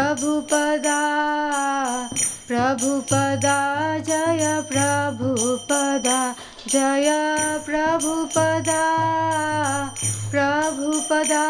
Prabhupada, Prabhupada, Jaya Prabhupada, Jaya Prabhupada, Prabhupada,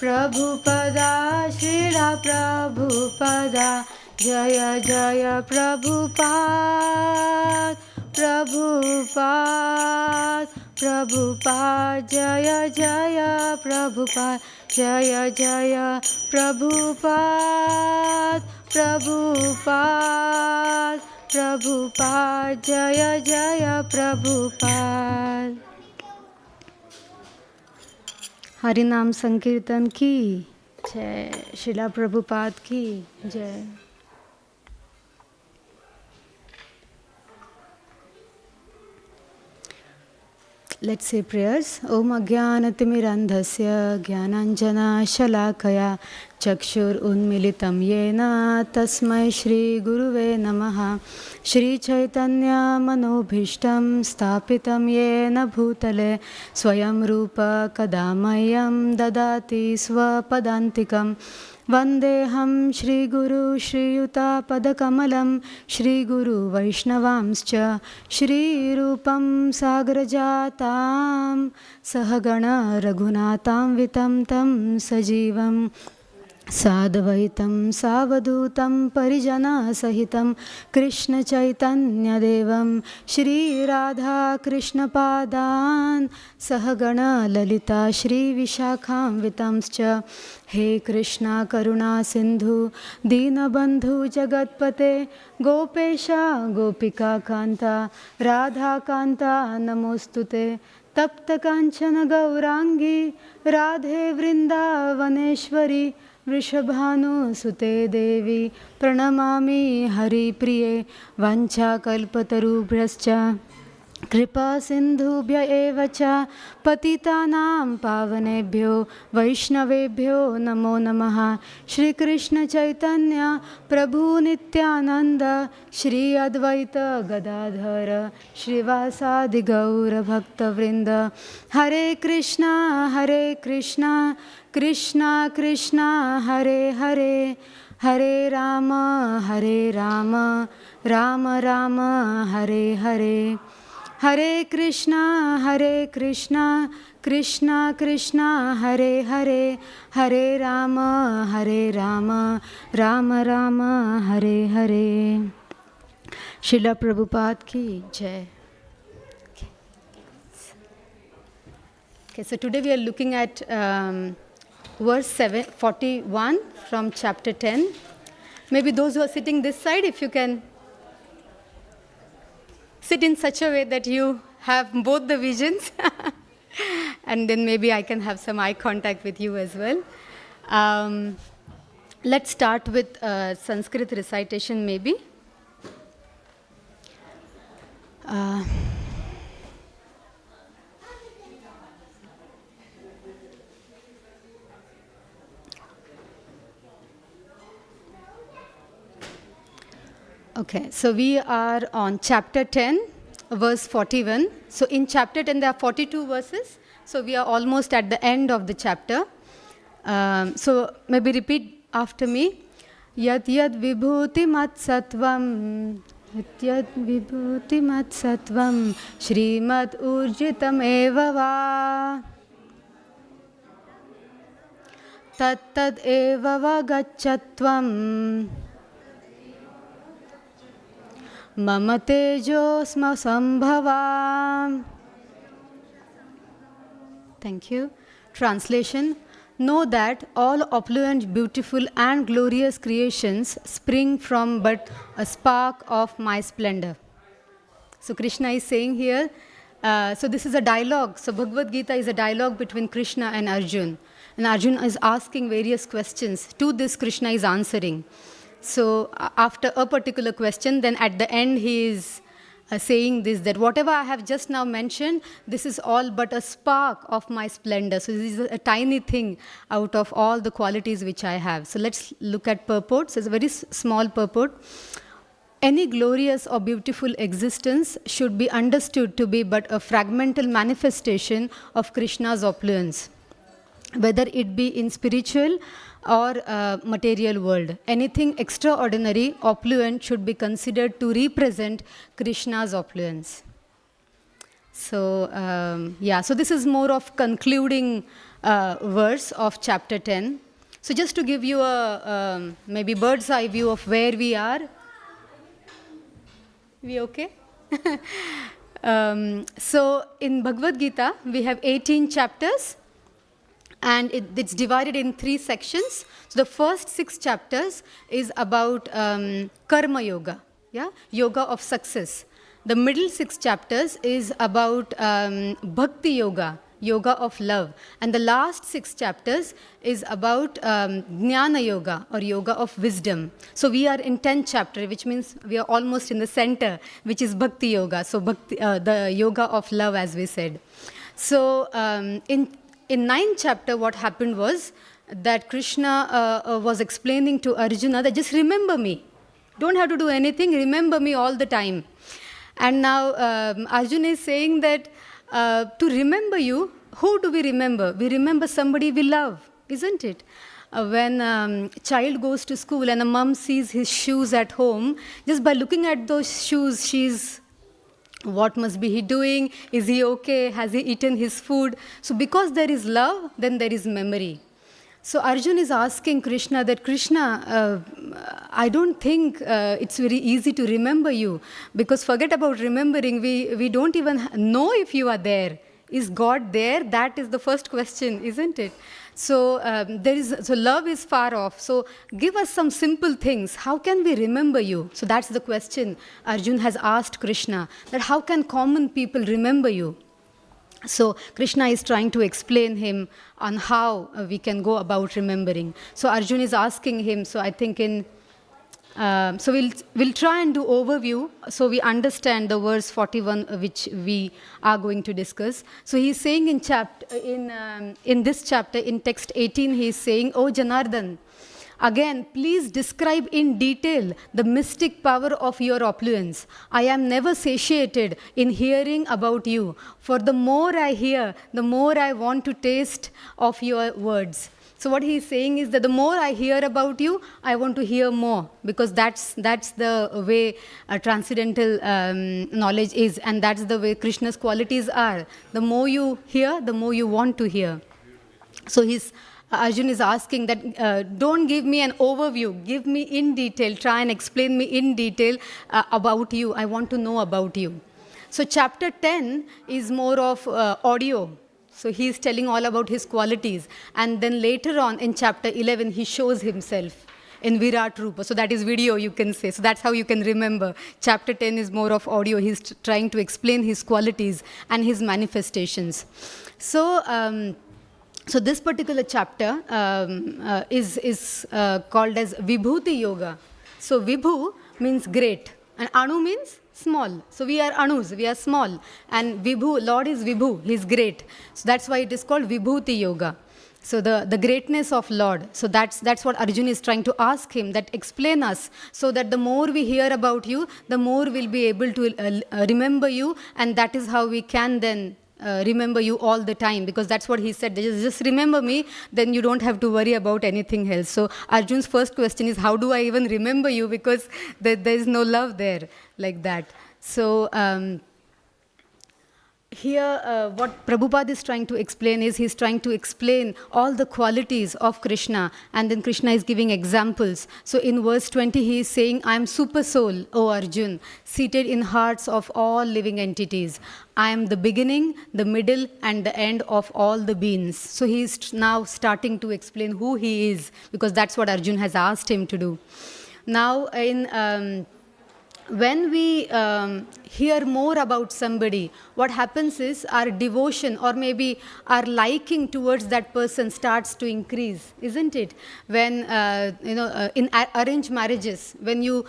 Prabhupada, Srila Prabhupada, Jaya Jaya Prabhupada, Prabhupada, Prabhupada, Jaya Jaya Prabhupada, Jaya Jaya Prabhupada, Prabhupada, Prabhupada, Jaya Jaya Prabhupada. Harinam Sankirtan ki jai, Srila Prabhupada ki jai. Let's say prayers. Om Ajnanatimirandhasya Jnananjana Shalakaya Chakshur Unmilitam Yena Tasmai Shri Guruve Namaha. Shri Chaitanya Manobhishtam Stapitam Yena Bhutale Swayam Rupa Kadamayam Dadati Swapadantikam. Vandeham Shri Guru Shri Yuta Padakamalam Shri Guru Vaishnavamscha Shri Rupam Sagrajatam Sahagana Raghunatam Vitam Tam Sajivam Sadvaitam Savadutam Parijana Sahitam Krishna Chaitanya Devam Shri Radha Krishna Padan Sahagana Lalita Shri Vishakham Vitamscha. He Krishna Karuna Sindhu Dinabandhu Jagatpate Gopesha Gopika Kanta Radha Kanta Namostute Tapta Kanchana Gaurangi Radhe Vrindavaneshwari Vrishabhanu Sute Devi Pranamami Hari Priye Vancha Kalpatarubhyascha Kripa Sindhubhya evacha Patitanam Pavanebhyo Vaishnavebhyo Namo Namaha. Shri Krishna Chaitanya Prabhu Nityananda Shri Advaita Gadadhara Shri Vasadi Gaura Bhakta Vrinda. Hare Krishna Krishna Krishna Hare Hare Hare Rama Rama Rama Hare Hare. Hare Krishna Krishna Krishna Hare Hare Hare Rama Rama Rama Hare Hare. Srila Prabhupada ki jai. Okay, so today we are looking at verse 41 from chapter 10. Maybe those who are sitting this side, if you can sit in such a way that you have both the visions and then maybe I can have some eye contact with you as well. Let's start with Sanskrit recitation maybe. Okay, so we are on chapter 10, verse 41. So in chapter 10 there are 42 verses. So we are almost at the end of the chapter. So maybe repeat after me. Yad yad vibhuti mat sattvam. Yad vibhuti mat sattvam. Shrimad urjitam eva va. Tat tad eva va gachatvam. Mama tejosma sambhava. Thank you. Translation. Know that all opulent, beautiful and glorious creations spring from but a spark of my splendor. So Krishna is saying here, so this is a dialogue. So Bhagavad Gita is a dialogue between Krishna and Arjun. And Arjun is asking various questions. To this Krishna is answering. So after a particular question, then at the end he is saying this, that whatever I have just now mentioned, this is all but a spark of my splendor. So this is a tiny thing out of all the qualities which I have. So let's look at purport. So it's a very small purport. Any glorious or beautiful existence should be understood to be but a fragmental manifestation of Krishna's opulence. Whether it be in spiritual, or material world. Anything extraordinary, opulent should be considered to represent Krishna's opulence. So, so this is more of concluding verse of chapter 10. So just to give you a maybe bird's eye view of where we are. We okay? So in Bhagavad Gita, we have 18 chapters, and it's divided in 3 sections. So the first 6 chapters is about karma yoga, yoga of success. The middle 6 chapters is about bhakti yoga, yoga of love. And the last 6 chapters is about jnana yoga, or yoga of wisdom. So we are in 10th chapter, which means we are almost in the center, which is bhakti yoga. So bhakti, the yoga of love, as we said. So in 9th chapter, what happened was that Krishna was explaining to Arjuna that just remember me. Don't have to do anything, remember me all the time. And now Arjuna is saying that to remember you, who do we remember? We remember somebody we love, isn't it? When a child goes to school and a mom sees his shoes at home, just by looking at those shoes, she's, what must be he doing? Is he okay? Has he eaten his food? So because there is love, then there is memory. So Arjuna is asking Krishna that, Krishna, I don't think it's very easy to remember you, because forget about remembering, we don't even know if you are there. Is God there? That is the first question, isn't it? So so love is far off. So give us some simple things. How can we remember you? So that's the question Arjuna has asked Krishna, that how can common people remember you? So Krishna is trying to explain him on how we can go about remembering. So Arjuna is asking him, so I think so we'll try and do overview so we understand the verse 41 which we are going to discuss. So he's saying in this chapter, in text 18, he is saying, "O Janardhan, again, please describe in detail the mystic power of your opulence. I am never satiated in hearing about you, for the more I hear, the more I want to taste of your words." So what he is saying is that the more I hear about you, I want to hear more, because that's the way transcendental knowledge is, and that's the way Krishna's qualities are. The more you hear, the more you want to hear. So Arjuna is asking that don't give me an overview, give me in detail, try and explain me in detail about you. I want to know about you. So chapter 10 is more of audio. So he is telling all about his qualities. And then later on in chapter 11, he shows himself in Virat Rupa. So that is video, you can say. So that's how you can remember. Chapter 10 is more of audio. He's trying to explain his qualities and his manifestations. So this particular chapter is called as Vibhuti Yoga. So Vibhu means great, and Anu means small. So we are Anus, we are small. And Vibhu, Lord is Vibhu, he is great. So that's why it is called Vibhuti Yoga. So the greatness of Lord. So that's what Arjuna is trying to ask him, that explain us, so that the more we hear about you, the more we'll be able to remember you, and that is how we can then remember you all the time, because that's what he said. Just remember me, then you don't have to worry about anything else. So Arjuna's first question is, how do I even remember you? Because there is no love there like that. So here what Prabhupada is trying to explain is, he's trying to explain all the qualities of Krishna, and then Krishna is giving examples. So in verse 20 he is saying, I am super soul, O Arjun, seated in hearts of all living entities. I am the beginning, the middle, and the end of all the beings. So he is now starting to explain who he is, because that's what Arjun has asked him to do. Now when we hear more about somebody, what happens is our devotion, or maybe our liking towards that person, starts to increase, isn't it? When in arranged marriages, when you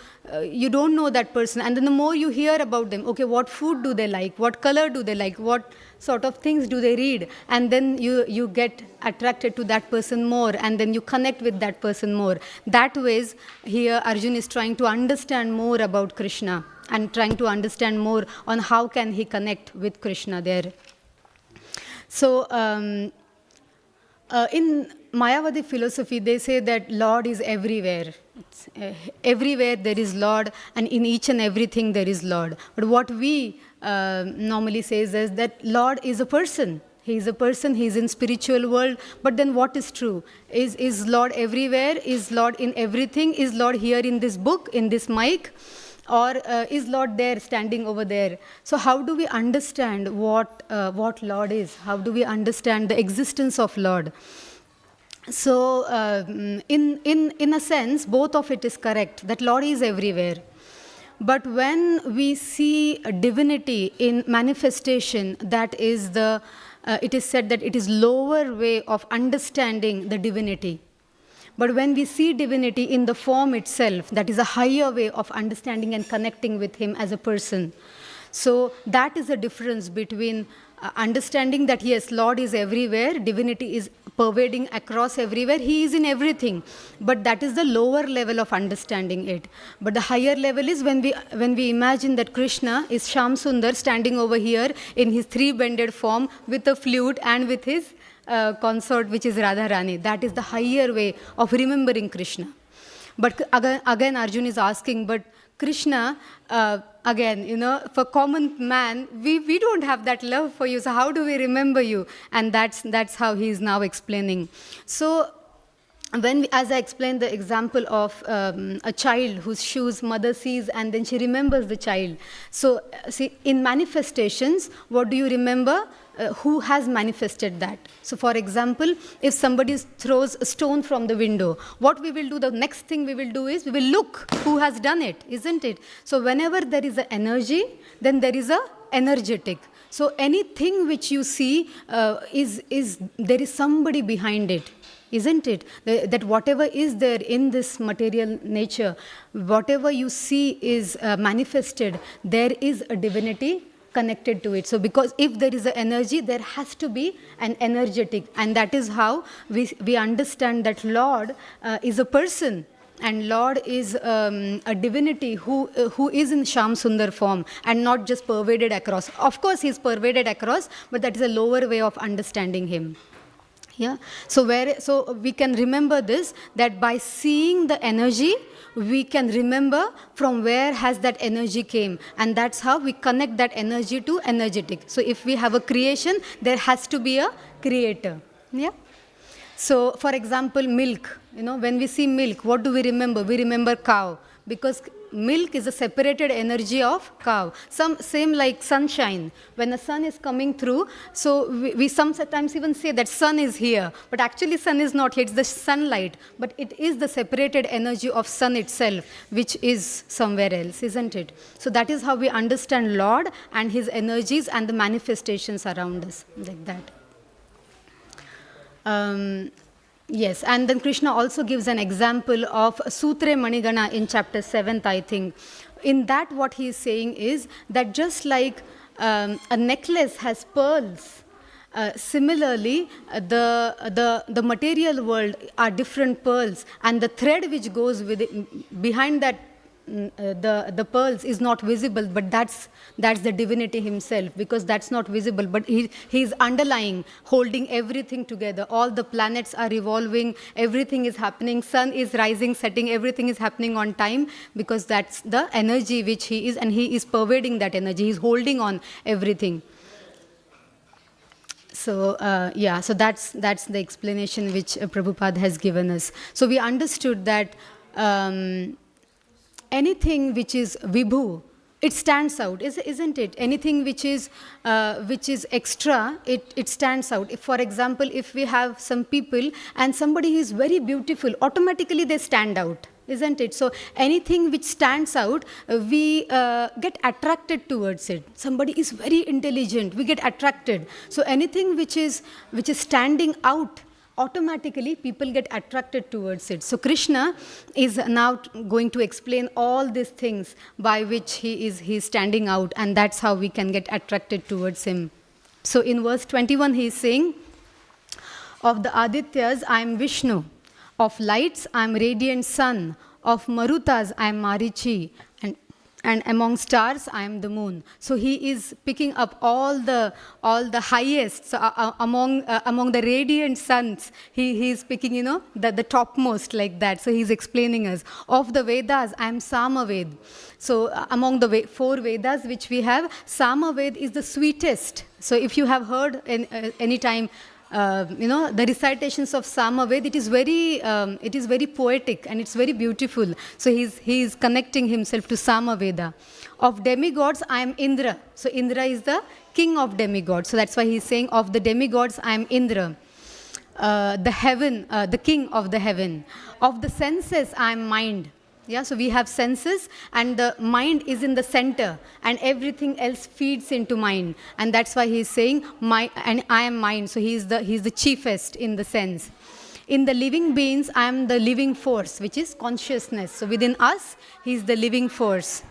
don't know that person, and then the more you hear about them, okay, what food do they like, what color do they like, what sort of things do they read, and then you get attracted to that person more, and then you connect with that person more. That ways, here Arjuna is trying to understand more about Krishna, and trying to understand more on how can he connect with Krishna there. So In Mayavadi philosophy, they say that Lord is everywhere. Everywhere there is Lord, and in each and everything there is Lord. But what we normally say is that Lord is a person. He is a person, he is in spiritual world. But then what is true? Is Lord everywhere? Is Lord in everything? Is Lord here in this book, in this mic? Or is Lord there, standing over there? So how do we understand what Lord is? How do we understand the existence of Lord? So in a sense, both of it is correct, that Lord is everywhere. But when we see a divinity in manifestation, that is it is said that it is lower way of understanding the divinity. But when we see divinity in the form itself, that is a higher way of understanding and connecting with him as a person. So that is the difference between understanding that yes, Lord is everywhere, divinity is pervading across everywhere, he is in everything. But that is the lower level of understanding it. But the higher level is when we imagine that Krishna is Shyam Sundar standing over here in his three-bended form with a flute and with his consort, which is Radharani. That is the higher way of remembering Krishna. But again Arjun is asking, but Krishna, again, for common man, we don't have that love for you, so how do we remember you? And that's how he is now explaining. So as I explained the example of a child whose shoes mother sees and then she remembers the child. So see, in manifestations, what do you remember? Who has manifested that? So for example, if somebody throws a stone from the window, what we will do, the next thing we will do is we will look who has done it, isn't it? So whenever there is an energy, then there is a energetic. So anything which you see there is somebody behind it, isn't it? That whatever is there in this material nature, whatever you see is manifested, there is a divinity connected to it. So because if there is an energy, there has to be an energetic. And that is how we understand that Lord is a person. And Lord is a divinity who is in Shyam Sundar form and not just pervaded across. Of course, he is pervaded across, but that is a lower way of understanding him. Yeah. So we can remember this, that by seeing the energy, we can remember from where has that energy came. And that's how we connect that energy to energetic. So if we have a creation, there has to be a creator. Yeah. So for example, milk. When we see milk, what do we remember? We remember cow, because milk is a separated energy of cow. Same like sunshine. When the sun is coming through, so we sometimes even say that sun is here, but actually sun is not here, it's the sunlight. But it is the separated energy of sun itself, which is somewhere else, isn't it? So that is how we understand Lord and his energies and the manifestations around us, like that. Yes, and then Krishna also gives an example of Sutre Manigana in chapter 7th, I think. In that, what he is saying is that just like a necklace has pearls, similarly, the material world are different pearls, and the thread which goes with it, behind that the pearls is not visible, but that's the divinity himself, because that's not visible, but he's underlying, holding everything together. All the planets are revolving, everything is happening, sun is rising, setting, everything is happening on time, because that's the energy which he is, and he is pervading that energy, he's holding on everything. So so that's the explanation which Prabhupada has given us. So we understood that anything which is vibhu, it stands out, isn't it? Anything which is extra, it stands out. If, for example, if we have some people and somebody is very beautiful, automatically they stand out, isn't it? So anything which stands out, we get attracted towards it. Somebody is very intelligent, we get attracted. So anything which is standing out, automatically people get attracted towards it. So Krishna is now going to explain all these things by which he is standing out, and that's how we can get attracted towards him. So in verse 21 he is saying, of the Adityas I am Vishnu, of lights I am radiant sun, of Marutas I am Marichi, and among stars I am the moon. So he is picking up all the highest. So among the radiant suns, he is picking, the topmost, like that. So he's explaining us. Of the Vedas, I am Samaved. So among the four Vedas which we have, Samaved is the sweetest. So if you have heard any time, the recitations of Samaved, it is very poetic and it's very beautiful. So he is connecting himself to Samaveda. Of demigods, I am Indra. So Indra is the king of demigods. So that's why he's saying, of the demigods, I am Indra. The king of the heaven. Of the senses, I am mind. Yeah, so we have senses, and the mind is in the center, and everything else feeds into mind, and that's why he's saying, and I am mind. So he's the chiefest in the sense. In the living beings, I am the living force, which is consciousness. So within us, he's the living force.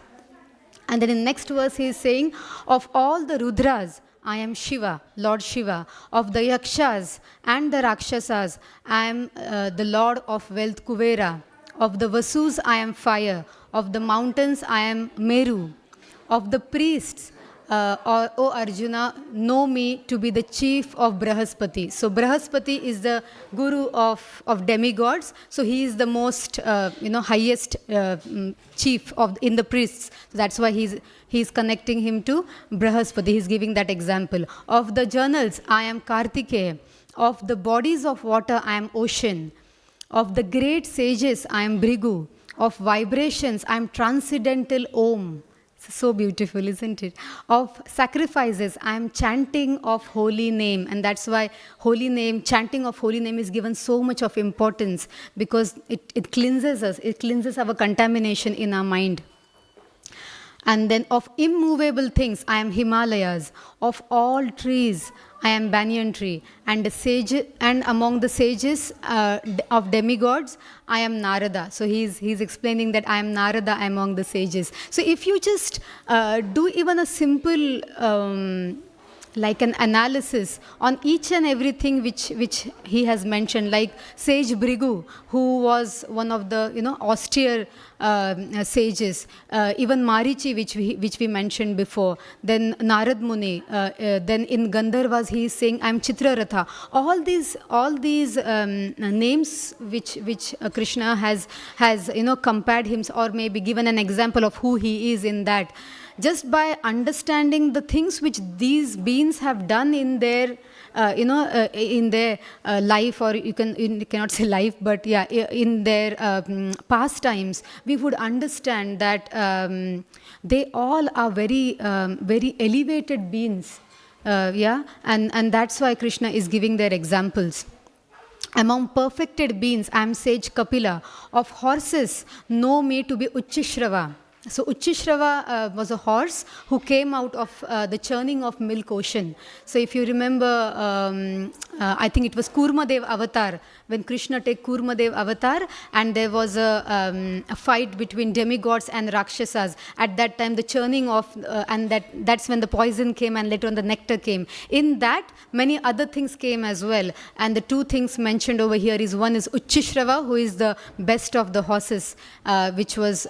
And then in next verse, he is saying, of all the Rudras, I am Shiva, Lord Shiva. Of the Yakshas and the Rakshasas, I am the Lord of wealth, Kuvera. Of the Vasus, I am fire. Of the mountains, I am Meru. Of the priests, O Arjuna, know me to be the chief of Brahaspati. So Brahaspati is the guru of demigods. So he is the most, highest chief in the priests. So that's why he's connecting him to Brahaspati. He's giving that example. Of the journals, I am Kartikeya. Of the bodies of water, I am ocean. Of the great sages, I am Bhrigu. Of vibrations, I am transcendental Om. So beautiful, isn't it? Of sacrifices, I am chanting of holy name. And that's why chanting of holy name is given so much of importance, because it cleanses us. It cleanses our contamination in our mind. And then of immovable things, I am Himalayas. Of all trees, I am banyan tree. And among the sages of demigods, I am Narada. So he's explaining that I am Narada among the sages. So if you just do even a simple like an analysis on each and everything which he has mentioned, like sage Bhrigu, who was one of the austere sages, even Marichi, which we mentioned before, then Narad Muni, then in Gandharvas he is saying, I am Chitraratha. All these names which Krishna has compared himself, or maybe given an example of who he is in that. Just by understanding the things which these beings have done in their, life, or you cannot say life, but yeah, in their pastimes, we would understand that they all are very, very elevated beings. And that's why Krishna is giving their examples. Among perfected beings, I am sage Kapila. Of horses, know me to be Uchishrava. So Uchishrava was a horse who came out of the churning of milk ocean. So if you remember, I think it was Kurmadev Avatar, when Krishna took Kurmadev Avatar, and there was a fight between demigods and Rakshasas. At that time, the churning of, and that's when the poison came, and later on the nectar came. In that, many other things came as well. And the two things mentioned over here is, one is Uchishrava, who is the best of the horses, which was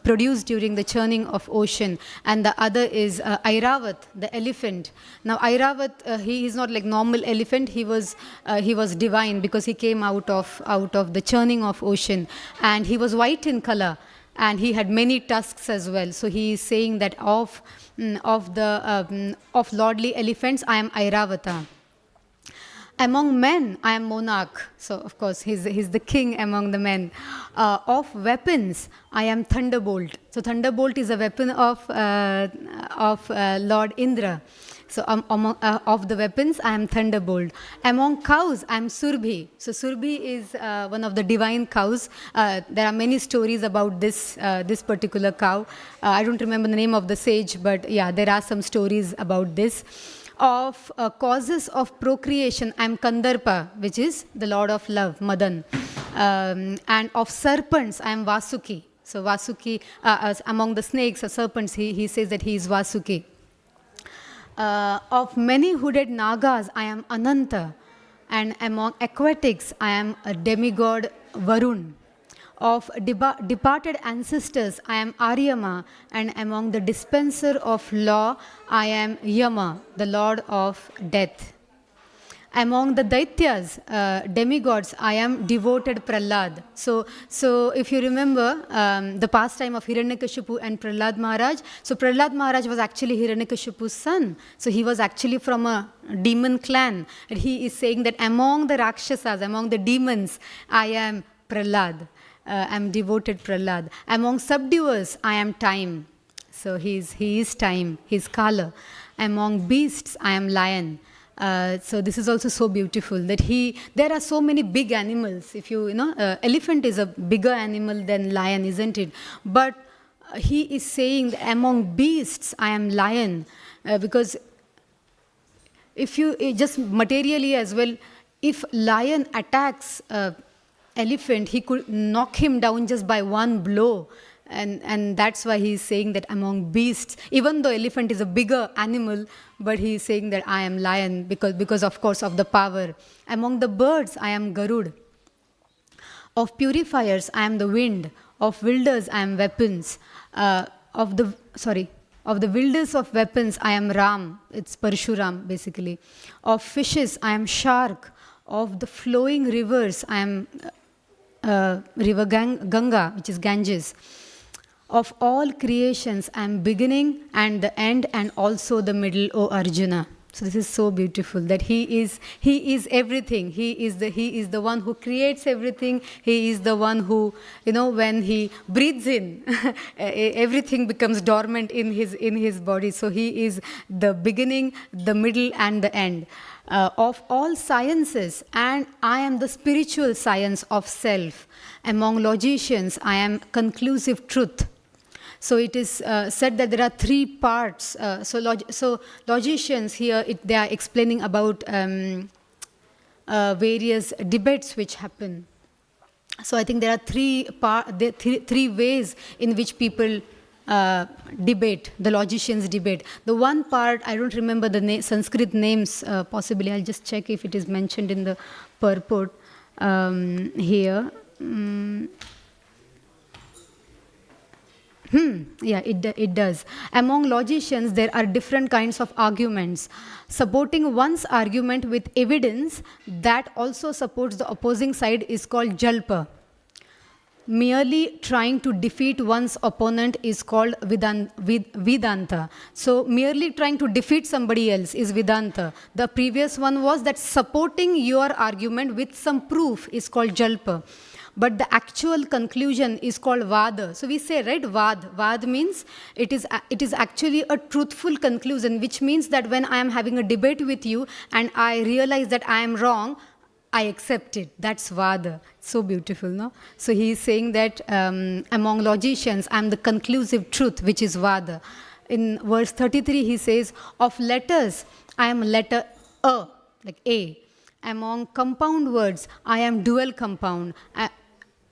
produced during the churning of ocean, and the other is Airavat, the elephant. Now Airavat, he is not like normal elephant. He was divine, because he came out of the churning of ocean, and he was white in color, and he had many tusks as well. So he is saying that of lordly elephants, I am Airavata. Among men, I am monarch. So, of course, he's the king among the men. Of weapons, I am thunderbolt. So, thunderbolt is a weapon of Lord Indra. So, of the weapons, I am thunderbolt. Among cows, I am Surbhi. So, Surbhi is one of the divine cows. There are many stories about this particular cow. I don't remember the name of the sage, but yeah, there are some stories about this. Of causes of procreation, I am Kandarpa, which is the lord of love, Madan. And of serpents, I am Vasuki. So Vasuki, among the snakes or serpents, he says that he is Vasuki. Of many hooded Nagas, I am Ananta. And among aquatics, I am a demigod Varun. Of departed ancestors, I am Aryama, and among the dispenser of law, I am Yama, the lord of death. Among the Daityas, demigods, I am devoted Prahlad. So if you remember the pastime of Hiranyakashipu and Prahlad Maharaj, so Prahlad Maharaj was actually Hiranyakashipu's son. So he was actually from a demon clan. And he is saying that among the Rakshasas, among the demons, I am Prahlad. I am devoted Prahlad. Among subduers, I am time. So he is time, he is Kala. Among beasts, I am lion. So this is also so beautiful that there are so many big animals. If you know, elephant is a bigger animal than lion, isn't it? But he is saying that among beasts, I am lion. Because if you, just materially as well, if lion attacks elephant, he could knock him down just by one blow. And that's why he's saying that among beasts, even though elephant is a bigger animal, but he's saying that I am lion because of course of the power. Among the birds, I am Garud. Of purifiers, I am the wind. Of wielders, I am weapons. Of the wielders of weapons, I am Ram. It's Parshuram, basically. Of fishes, I am shark. Of the flowing rivers, I am river Ganga, which is Ganges. Of all creations, I am beginning and the end and also the middle, O Arjuna. So this is so beautiful that he is everything. He is the one who creates everything. He is the one who, when he breathes in, everything becomes dormant in his body. So he is the beginning, the middle, and the end. Of all sciences, and I am the spiritual science of self. Among logicians, I am conclusive truth. So it is said that there are three parts. So logicians here, they are explaining about various debates which happen. So I think there are three ways in which people debate, the logicians debate. The one part, I don't remember the Sanskrit names, possibly. I'll just check if it is mentioned in the purport here. Yeah, it does. Among logicians, there are different kinds of arguments. Supporting one's argument with evidence that also supports the opposing side is called jalpa. Merely trying to defeat one's opponent is called Vedanta. So merely trying to defeat somebody else is Vedanta. The previous one was that supporting your argument with some proof is called jalpa. But the actual conclusion is called vada. So we say, right, vad means it is actually a truthful conclusion, which means that when I am having a debate with you and I realize that I am wrong, I accept it. That's vada. So beautiful, no? So he is saying that among logicians, I am the conclusive truth, which is vada. In verse 33, he says, of letters, I am letter A, like A. Among compound words, I am dual compound.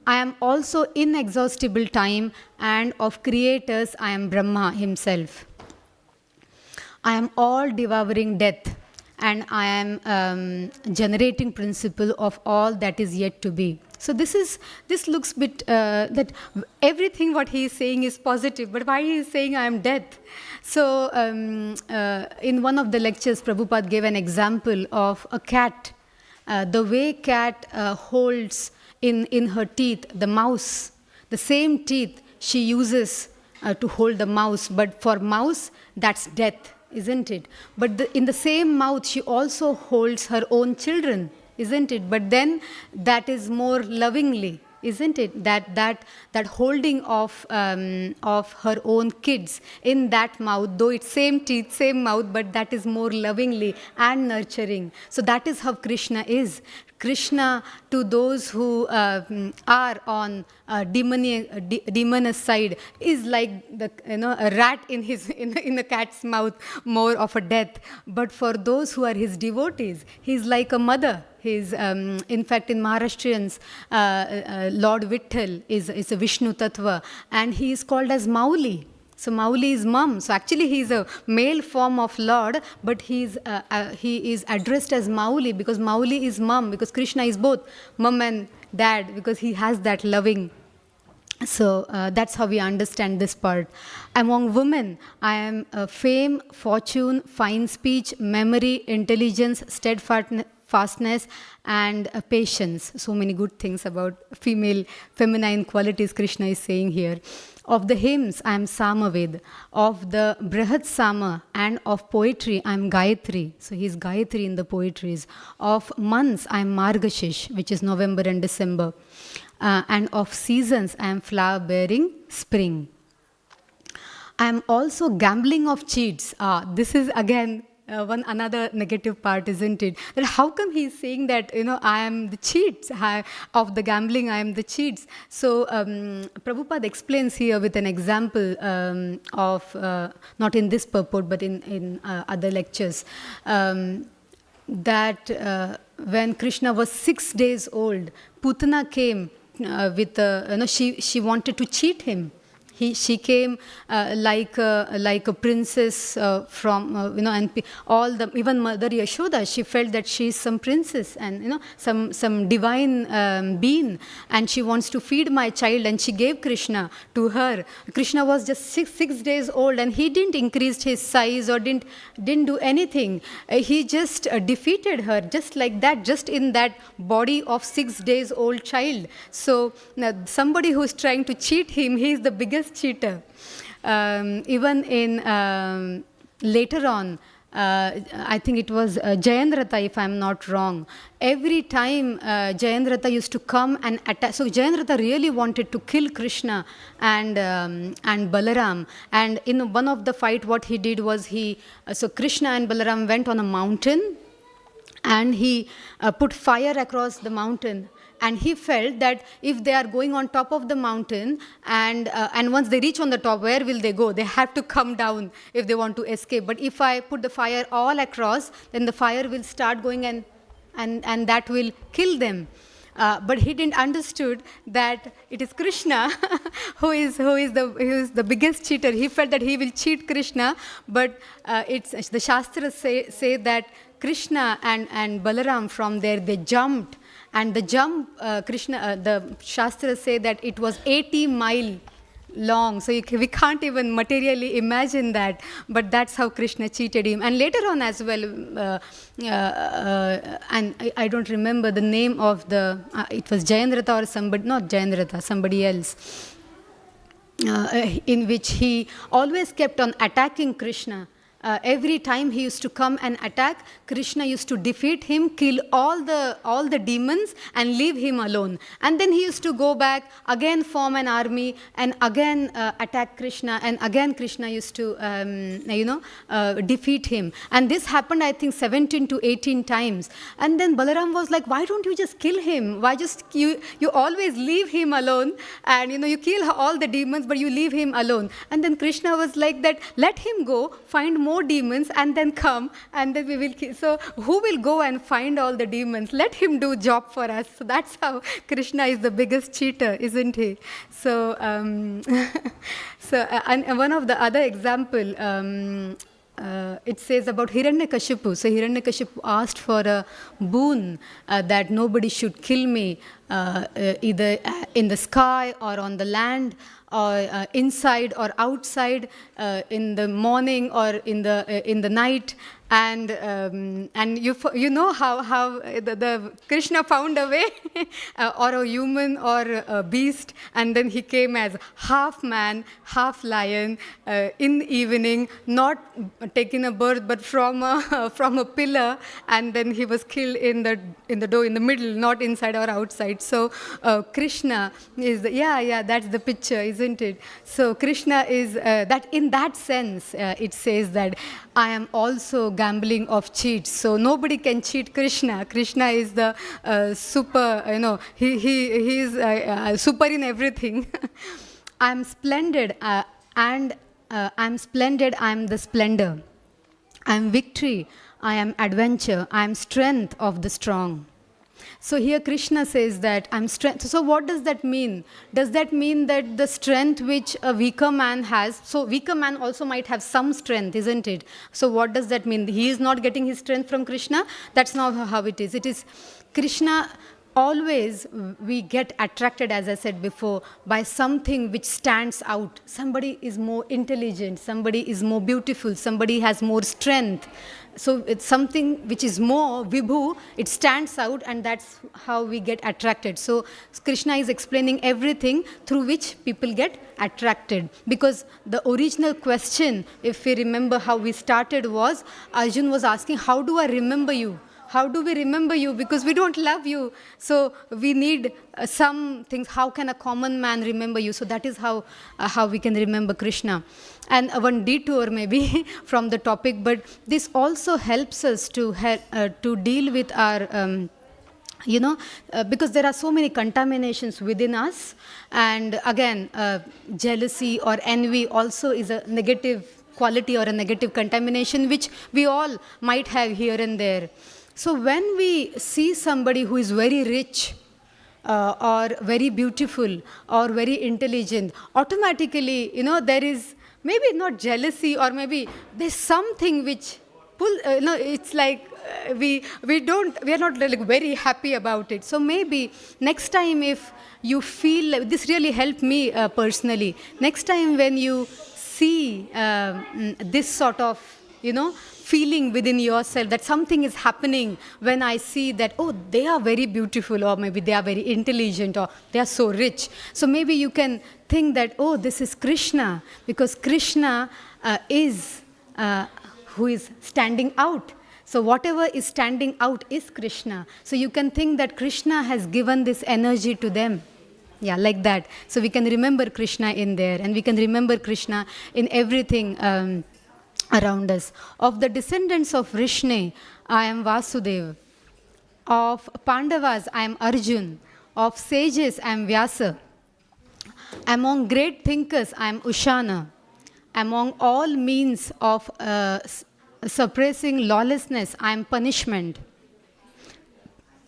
I am also inexhaustible time, and of creators, I am Brahma himself. I am all devouring death, and I am generating principle of all that is yet to be. So this looks a bit that everything what he is saying is positive, but why he is saying I am death? So in one of the lectures, Prabhupada gave an example of a cat. The way cat holds in her teeth the mouse, the same teeth she uses to hold the mouse, but for mouse, that's death, isn't it? But in the same mouth, she also holds her own children, isn't it? But then that is more lovingly, isn't it? That holding of her own kids in that mouth, though it's same teeth, same mouth, but that is more lovingly and nurturing. So that is how Krishna is. Krishna, to those who are on demonous side, is like a rat in the cat's mouth, more of a death. But for those who are his devotees, he's like a mother. He's, in fact, in Maharashtrians, Lord Vitthal is a Vishnu Tattva, and he is called as Mauli. So Mauli is mom. So actually he is a male form of Lord, but he is addressed as Mauli because Mauli is mom, because Krishna is both mom and dad, because he has that loving So that's how we understand this part. Among women, I am fame, fortune, fine speech, memory, intelligence, steadfastness, and patience. So many good things about feminine qualities Krishna is saying here. Of the hymns, I am Samaved. Of the Brihad Sama and of poetry, I am Gayatri. So he is Gayatri in the poetries. Of months, I am Margashish, which is November and December. And of seasons, I am flower-bearing spring. I am also gambling of cheats. This is again another negative part, isn't it? That how come he is saying that, I am the cheats of the gambling, I am the cheats. So Prabhupada explains here with an example of, not in this purport, but in other lectures, that when Krishna was 6 days old, Putana came with she wanted to cheat him. She came like a princess from and even Mother Yashoda, she felt that she is some princess and some divine being, and she wants to feed my child, and she gave Krishna to her. Krishna was just six days old, and he didn't increase his size or didn't do anything. He just defeated her just like that, just in that body of 6 days old child. So somebody who's trying to cheat him, he is the biggest cheater. Even in later on, I think it was Jayandratha, if I'm not wrong. Every time Jayandratha used to come and attack. So Jayandratha really wanted to kill Krishna and Balaram. And in one of the fight, what he did was so Krishna and Balaram went on a mountain, and he put fire across the mountain. And he felt that if they are going on top of the mountain, and once they reach on the top, where will they go? They have to come down if they want to escape. But if I put the fire all across, then the fire will start going and that will kill them. But he didn't understood that it is Krishna who is the biggest cheater. He felt that he will cheat Krishna, but it's the Shastras say that Krishna and Balaram, from there they jumped. And the jump, the Shastras say that it was 80 miles long. So we can't even materially imagine that. But that's how Krishna cheated him. And later on as well, and I don't remember the name of it was Jayandratha or somebody, not Jayandratha, somebody else, in which he always kept on attacking Krishna. Every time he used to come and attack, Krishna used to defeat him, kill all the demons, and leave him alone. And then he used to go back, again form an army, and again attack Krishna, and again Krishna used to defeat him. And this happened, I think, 17 to 18 times. And then Balaram was like, why don't you just kill him? Why just you always leave him alone, and you kill all the demons, but you leave him alone. And then Krishna was like that, let him go, find more demons, and then come, and then we will kill. So who will go and find all the demons? Let him do job for us. So that's how Krishna is the biggest cheater, isn't he? So and one of the other example, it says about Hiranyakashipu. So Hiranyakashipu asked for a boon that nobody should kill me, either in the sky or on the land, or inside or outside, in the morning or in the night. And you know how the Krishna found a way, or a human or a beast, and then he came as half man, half lion, in the evening, not taking a birth, but from a pillar, and then he was killed in the door in the middle, not inside or outside. So Krishna is that's the picture, isn't it? So Krishna is that in that sense, it says that I am also gambling of cheats. So nobody can cheat Krishna. Krishna is the super, he is super in everything. I'm splendid, and I'm splendid, I'm the splendor. I'm victory, I am adventure, I'm strength of the strong. So here Krishna says that I'm strength. So what does that mean? Does that mean that the strength which a weaker man has, so weaker man also might have some strength, isn't it? So what does that mean? He is not getting his strength from Krishna? That's not how it is. It is Krishna always we get attracted, as I said before, by something which stands out. Somebody is more intelligent, somebody is more beautiful, somebody has more strength. So it's something which is more vibhu, it stands out, and that's how we get attracted. So Krishna is explaining everything through which people get attracted. Because the original question, if we remember how we started, was Arjun was asking, how do I remember you? How do we remember you? Because we don't love you. So we need some things. How can a common man remember you? So that is how we can remember Krishna. And one detour maybe from the topic, but this also helps us to deal with our because there are so many contaminations within us. And again, jealousy or envy also is a negative quality or a negative contamination, which we all might have here and there. So when we see somebody who is very rich, or very beautiful, or very intelligent, automatically, there is maybe not jealousy, or maybe there's something which it's like we are not like very happy about it. So maybe next time, if you feel like, this really helped me personally, next time when you see this sort of feeling within yourself that something is happening, when I see that, oh, they are very beautiful, or maybe they are very intelligent, or they are so rich. So maybe you can think that, oh, this is Krishna, because Krishna is who is standing out. So whatever is standing out is Krishna. So you can think that Krishna has given this energy to them. Yeah, like that. So we can remember Krishna in there, and we can remember Krishna in everything around us. Of the descendants of Vrishni, I am Vasudeva. Of Pandavas, I am Arjun. Of sages, I am Vyasa. Among great thinkers, I am Ushana. Among all means of suppressing lawlessness, I am punishment.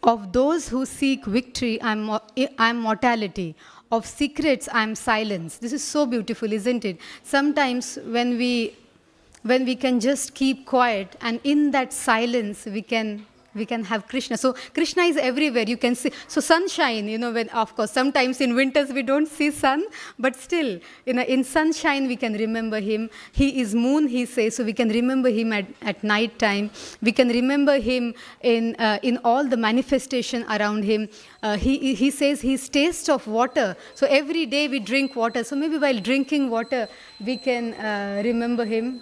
Of those who seek victory, I am mortality. Of secrets, I am silence. This is so beautiful, isn't it? Sometimes when we can just keep quiet, and in that silence we can have Krishna. So Krishna is everywhere. You can see. So sunshine, when, of course, sometimes in winters we don't see sun, but still, in sunshine we can remember him. He is moon, he says, so we can remember him at night time. We can remember him in all the manifestation around him. He says he's taste of water. So every day we drink water. So maybe while drinking water, we can remember him.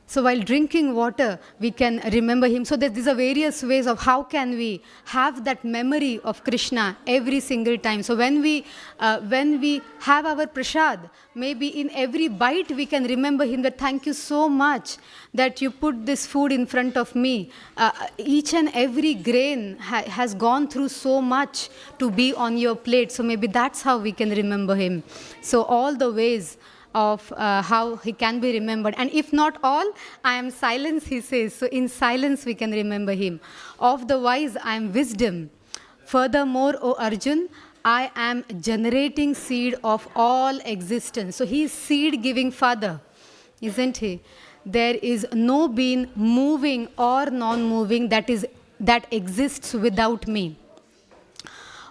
So while drinking water, we can remember him. So these are various ways of how can we have that memory of Krishna every single time. So when we have our prasad, maybe in every bite we can remember him, that thank you so much that you put this food in front of me. Each and every grain has gone through so much to be on your plate. So maybe that's how we can remember him. So all the ways of how he can be remembered. And if not all, I am silence, he says. So in silence we can remember him. Of the wise, I am wisdom. Furthermore, O Arjun, I am generating seed of all existence. So he is seed-giving father, isn't he? There is no being moving or non-moving that exists without me.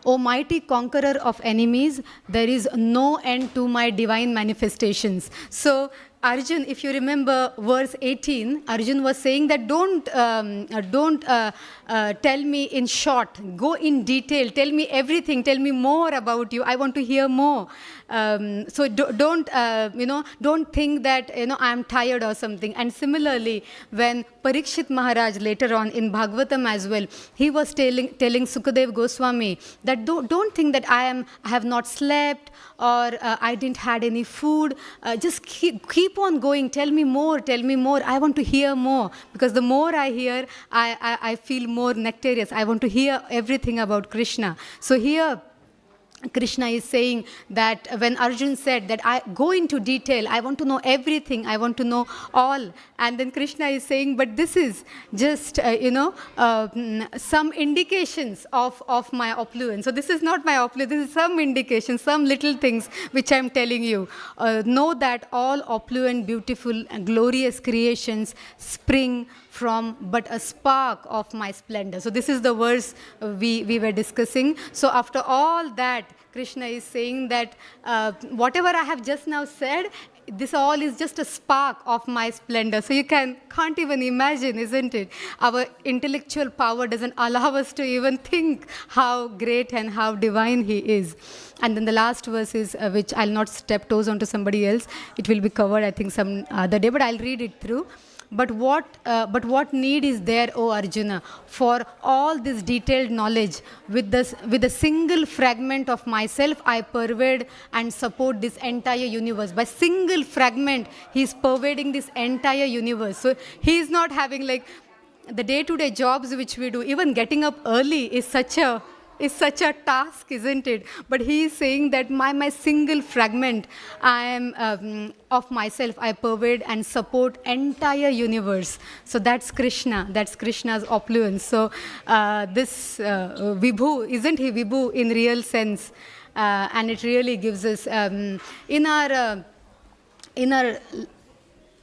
O mighty conqueror of enemies, there is no end to my divine manifestations. So Arjun, if you remember verse 18, Arjun was saying that don't tell me in short, go in detail, tell me everything, tell me more about you. I want to hear more. So don't think that I am tired or something. And similarly, when Parikshit Maharaj later on in Bhagavatam as well, he was telling Sukadev Goswami that don't think that I have not slept, or I didn't had any food. Just keep on going. Tell me more. I want to hear more, because the more I hear, I feel more nectarious. I want to hear everything about Krishna. So here Krishna is saying that when Arjun said that I go into detail, I want to know everything, I want to know all. And then Krishna is saying, but this is just, some indications of my opulence. So this is not my opulence, this is some indications, some little things which I'm telling you. Know that all opulent, beautiful, and glorious creations spring from but a spark of my splendor. So this is the verse we were discussing. So after all that, Krishna is saying that whatever I have just now said, this all is just a spark of my splendor. So you can't even imagine, isn't it? Our intellectual power doesn't allow us to even think how great and how divine he is. And then the last verse is, which I'll not step toes onto somebody else. It will be covered, I think, some other day, but I'll read it through. But what need is there, O Arjuna, for all this detailed knowledge? With a single fragment of myself, I pervade and support this entire universe. By single fragment, he is pervading this entire universe. So he is not having like the day-to-day jobs which we do. Even getting up early is such a task, isn't it? But he is saying that my single fragment, I am of myself, I pervade and support entire universe. So that's Krishna. That's Krishna's opulence. So this Vibhu, isn't he Vibhu in real sense? And it really gives us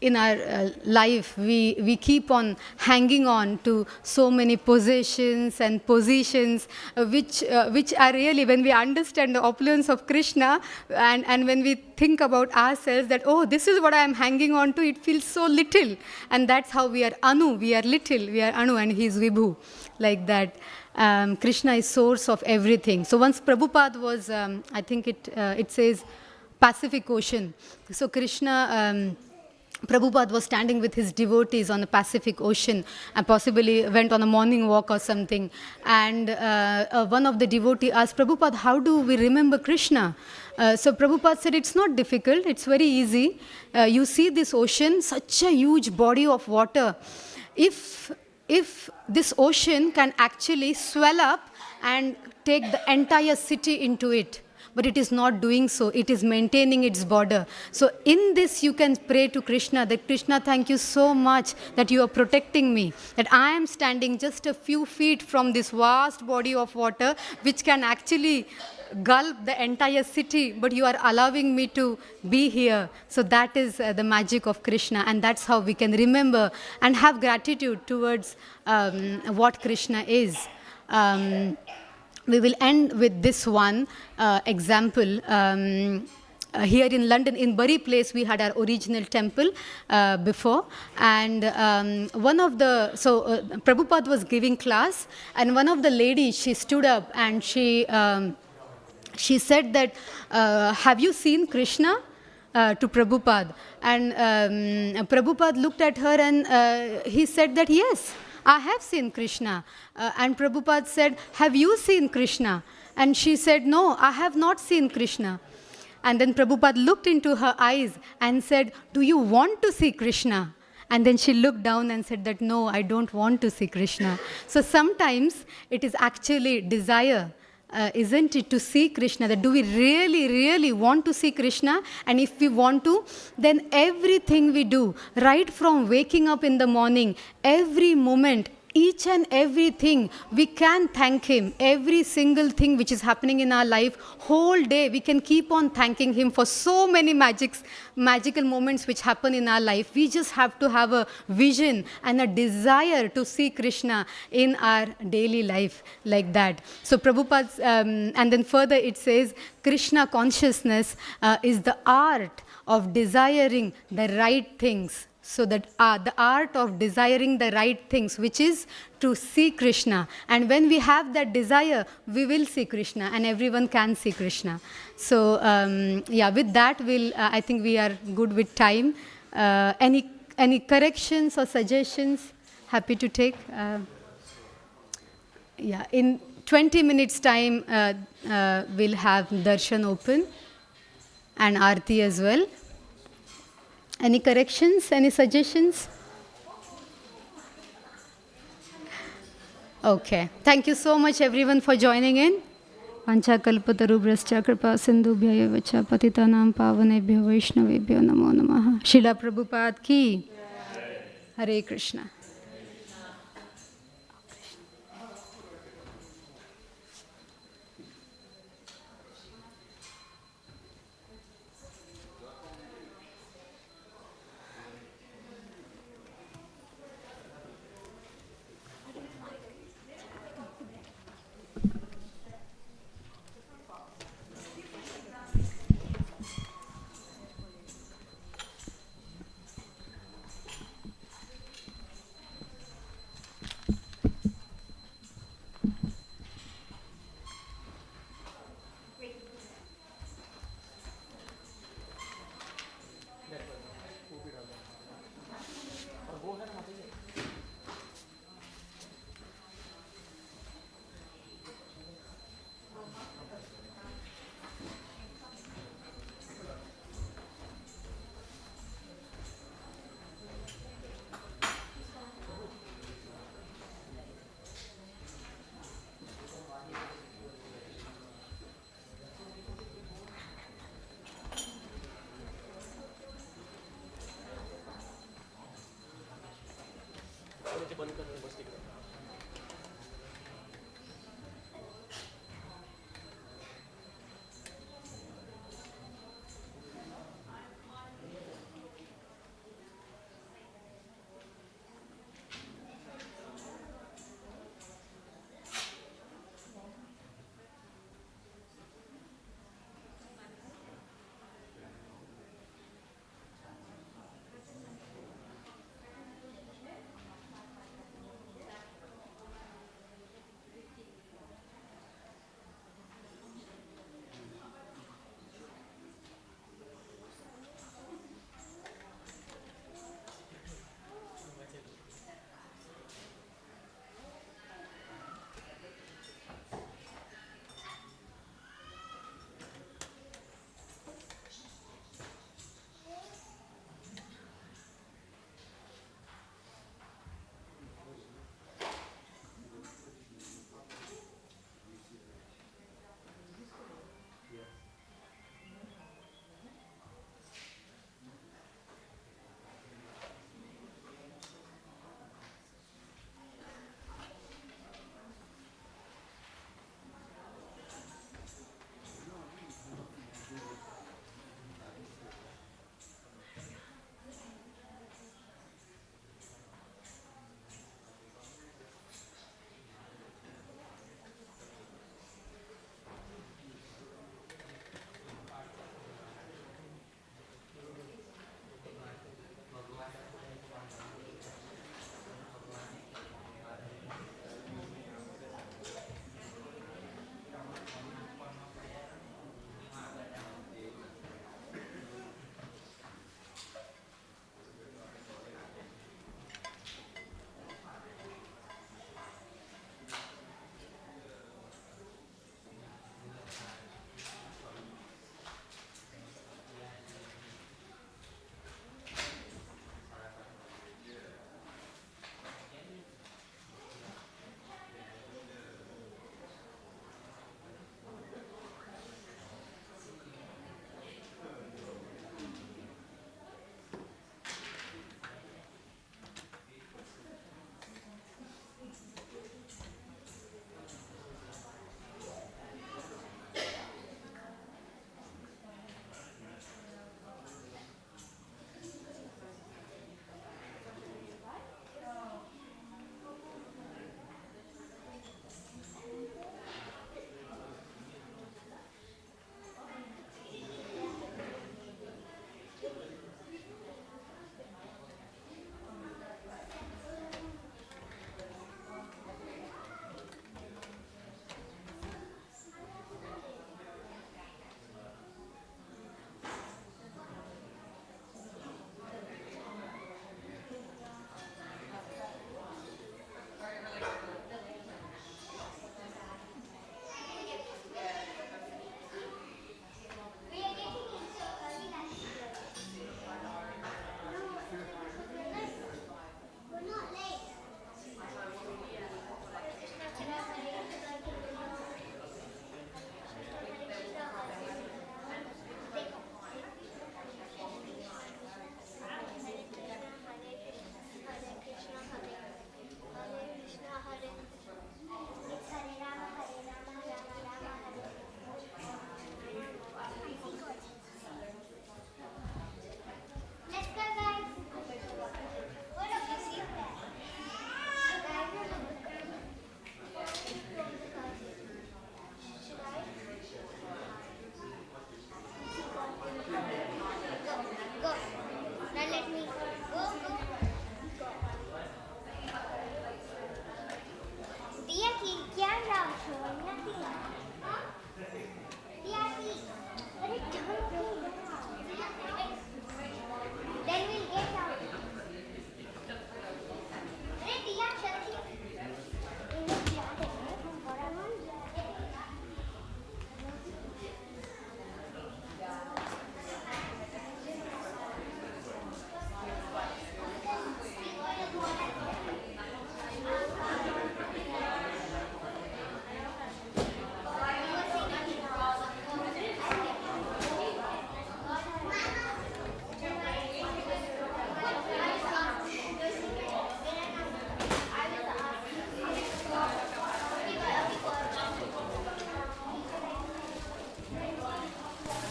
in our life, we keep on hanging on to so many possessions and positions, which are really, when we understand the opulence of Krishna, and when we think about ourselves that, oh, this is what I am hanging on to, it feels so little. And that's how we are Anu, we are little, we are Anu, and he is Vibhu, like that. Krishna is source of everything. So once Prabhupada was, I think it says Pacific Ocean. So Krishna... Prabhupada was standing with his devotees on the Pacific Ocean and possibly went on a morning walk or something. And one of the devotees asked Prabhupada, how do we remember Krishna? So Prabhupada said, it's not difficult, it's very easy. You see this ocean, such a huge body of water. If this ocean can actually swell up and take the entire city into it, but it is not doing so. It is maintaining its border. So in this you can pray to Krishna that, Krishna, thank you so much that you are protecting me, that I am standing just a few feet from this vast body of water which can actually gulp the entire city, but you are allowing me to be here. So that is the magic of Krishna, and that's how we can remember and have gratitude towards what Krishna is. We will end with this one example. Here in London, in Bury Place, we had our original temple before. And Prabhupada was giving class, and one of the ladies, she stood up and she said that, have you seen Krishna? To Prabhupada. And Prabhupada looked at her and he said that, yes, I have seen Krishna. And Prabhupada said, have you seen Krishna? And she said, no, I have not seen Krishna. And then Prabhupada looked into her eyes and said, do you want to see Krishna? And then she looked down and said that, no, I don't want to see Krishna. So sometimes it is actually desire, isn't it, to see Krishna? That do we really, really want to see Krishna? And if we want to, then everything we do, right from waking up in the morning, every moment, each and everything, we can thank him. Every single thing which is happening in our life, whole day, we can keep on thanking him for so many magical moments which happen in our life. We just have to have a vision and a desire to see Krishna in our daily life, like that. So Prabhupada's, and then further it says, Krishna consciousness is the art of desiring the right things. So that the art of desiring the right things, which is to see Krishna. And when we have that desire, we will see Krishna, and everyone can see Krishna. So yeah, with that, I think we are good with time. Any corrections or suggestions? Happy to take. Yeah, in 20 minutes time, we'll have darshan open and aarti as well. Any corrections, any suggestions? Okay. Thank you so much, everyone, for joining in. वाञ्छाकल्पतरुभ्यश्च कृपा सिन्धुभ्य एव च पतितानां पावनेभ्यो वैष्णवेभ्यो नमो नमः। शिला प्रभुपाद की हरे Krishna.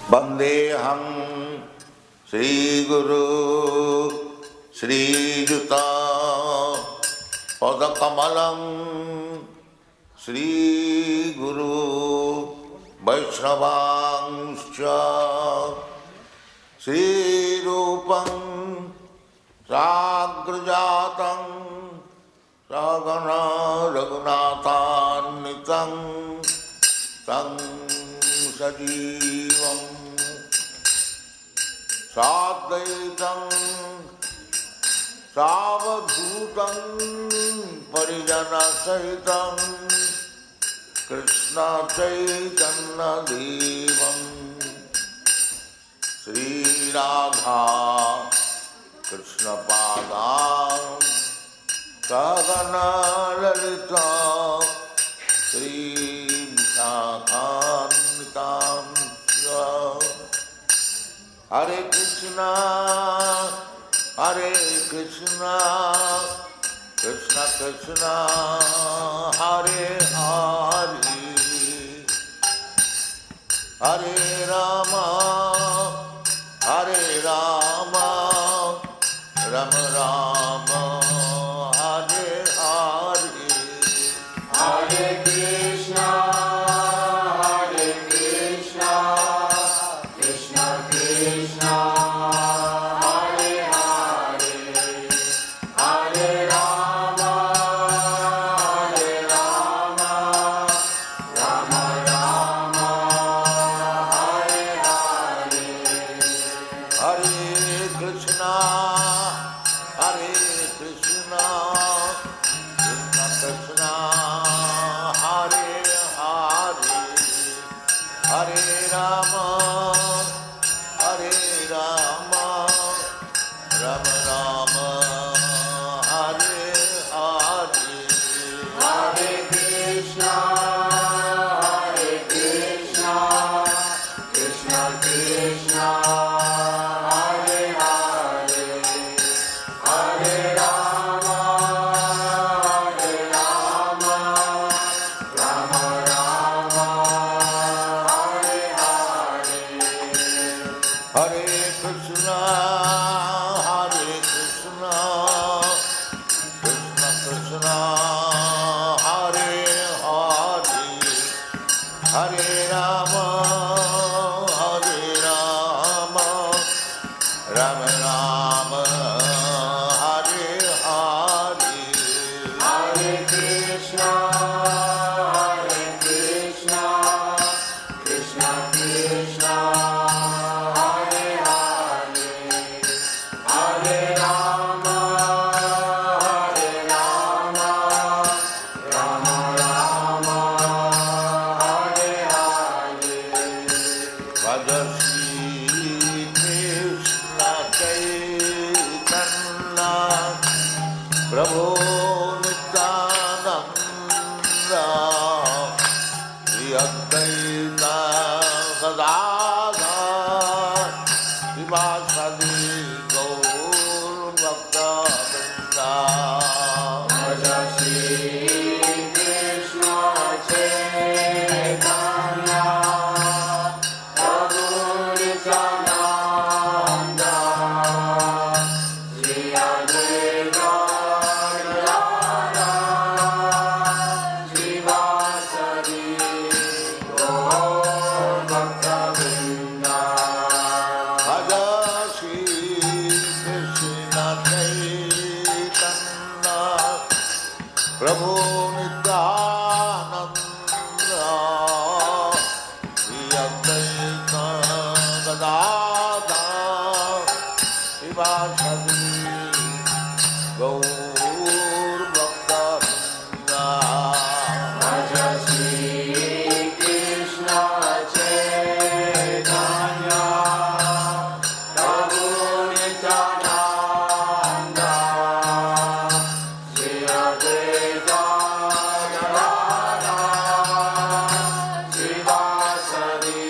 Vandeham Sri Guru Sri Juta Padakamalam Sri Guru Vaishnavangscha Sri Rupam Sagrajatam Sagana Raghunathannitam Tam Sajivam Sadvaitam Savadhutam Parijana Sahitam Krishna Chaitanya Devam Sri Radha Krishna Padam Sagana Lalita Sri Vishakhanvitam Hare Krishna Krishna Krishna Hare Hare Hare Rama Rama Rama Hare Hare Hare Krishna Krishna Krishna Hare Hare Hare Rama Rama Rama Hare Hare Hare Krishna Krishna Krishna Hare Hare Hare Rama Rama Rama Hare Hare Hare Krishna Krishna Krishna Hare Hare Hare Rama Rama Rama Hare Hare Hare Krishna Krishna Krishna Hare Hare Hare Rama Rama Rama Hare Hare Hare Krishna Krishna Krishna Hare Hare Hare Rama Rama Rama Hare Hare Bhaja Shri Krishna Chaitanya Prabhu Nityananda Shri Advaita Gadadhar Srivasadi Gaur Bhaktivedanta Bhaja Shri Krishna Chaitanya Prabhu Nityananda Shri Advaita Gadadhar Srivasadi Gaur Bhaktivedanta Bhaja Shri Krishna Chaitanya Prabhu Nityananda Shri Advaita Gadadhar Srivasadi Gaur Bhaktivedanta Bhaja Shri Krishna Chaitanya Prabhu Nityananda Shri Advaita Gadadhar Srivasadi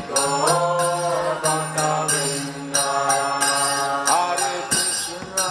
Gaur Bhaktivedanta Hare Krishna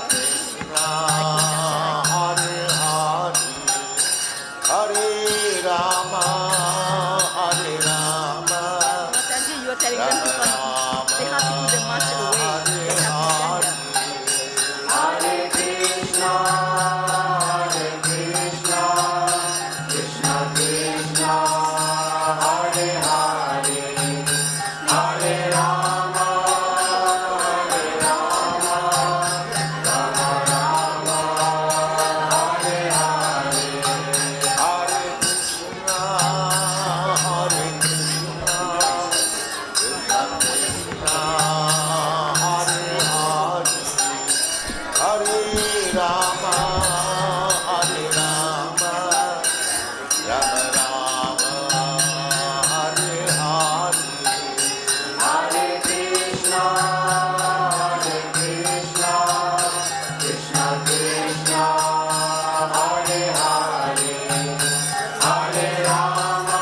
Krishna, Hare Hare, Hare Rama, Hare Rama, Mataji, you are telling them to come. Rama, They have to put the mask away. They have to stand up. Hare Krishna, Hare Krishna, Krishna Krishna, Hare Hare, Hare Rama, Hare Rama, Rama Rama, Hare Hare, Hare Krishna, Hare Krishna, Krishna Krishna, Hare Hare, Hare Rama, Hare Rama, Rama Rama, Hare Hare, Hare Krishna, Hare Krishna, Krishna Krishna, Hare Hare, Hare Rama,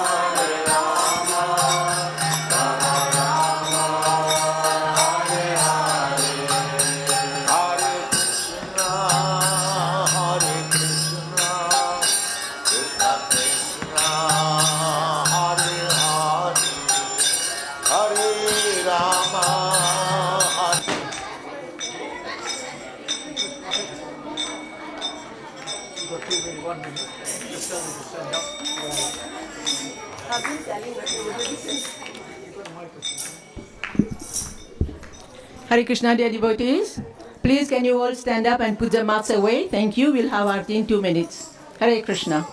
Hare Rama, Rama Rama, Hare Hare, Hare Krishna, Hare Krishna, Krishna Krishna, Hare Hare, Hare Rama, Hare Hare Krishna, dear devotees. Please, can you all stand up and put the mats away? Thank you. We'll have our tea in 2 minutes. Hare Krishna.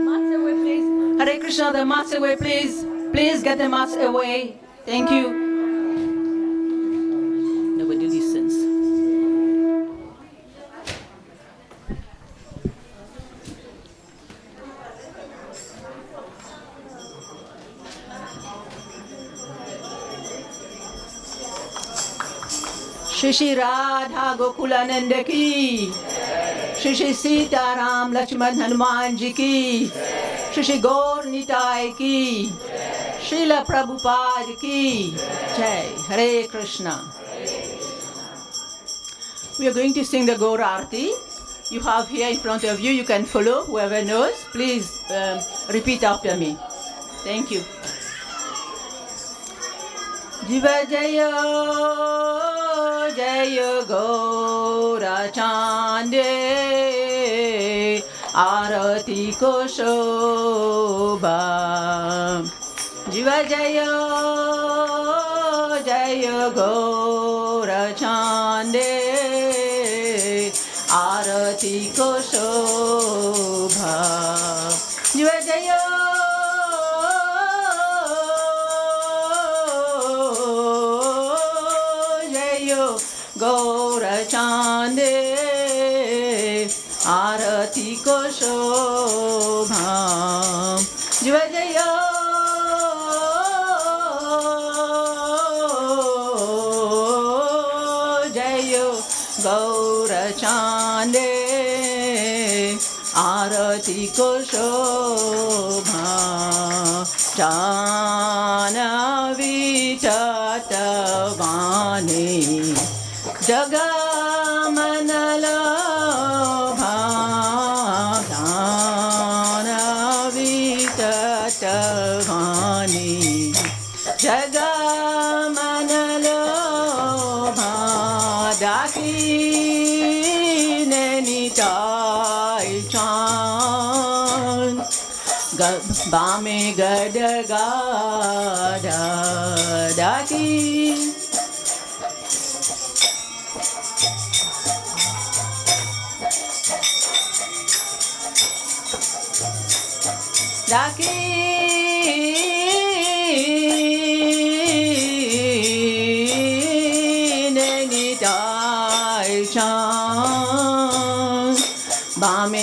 Mask away, please. Hare Krishna, the mats away, please. Please get the mats away. Thank you. Nobody listens. Shri Shri Radha Gokulananda ki, Shri Shri Sita Ram Lakshman Hanuman ji ki, Shri Shri Gaur Nitai ki, Srila Prabhupada ki, Jai, Hare Krishna. We are going to sing the Gaur Arti. You have here in front of you, you can follow, whoever knows. Please repeat after me. Thank you. Jiva Jaya Jaya Gaura Chande Arati Ko Shobha. Jiva Jaya Jaya Gaura Chande Arati Ko Shobha. Jiva Jaya Gaura Chande Arati Ko Shobha. Jiva Jaya Jaya Gaura Chande Arati Ko Shobha. Janavi Tatavani Jagamanala Bhavanavitattavani Jagamanala Bhadaki Nenitai Chan Bame Gadagada Daki Daki Nenitai Chan Bame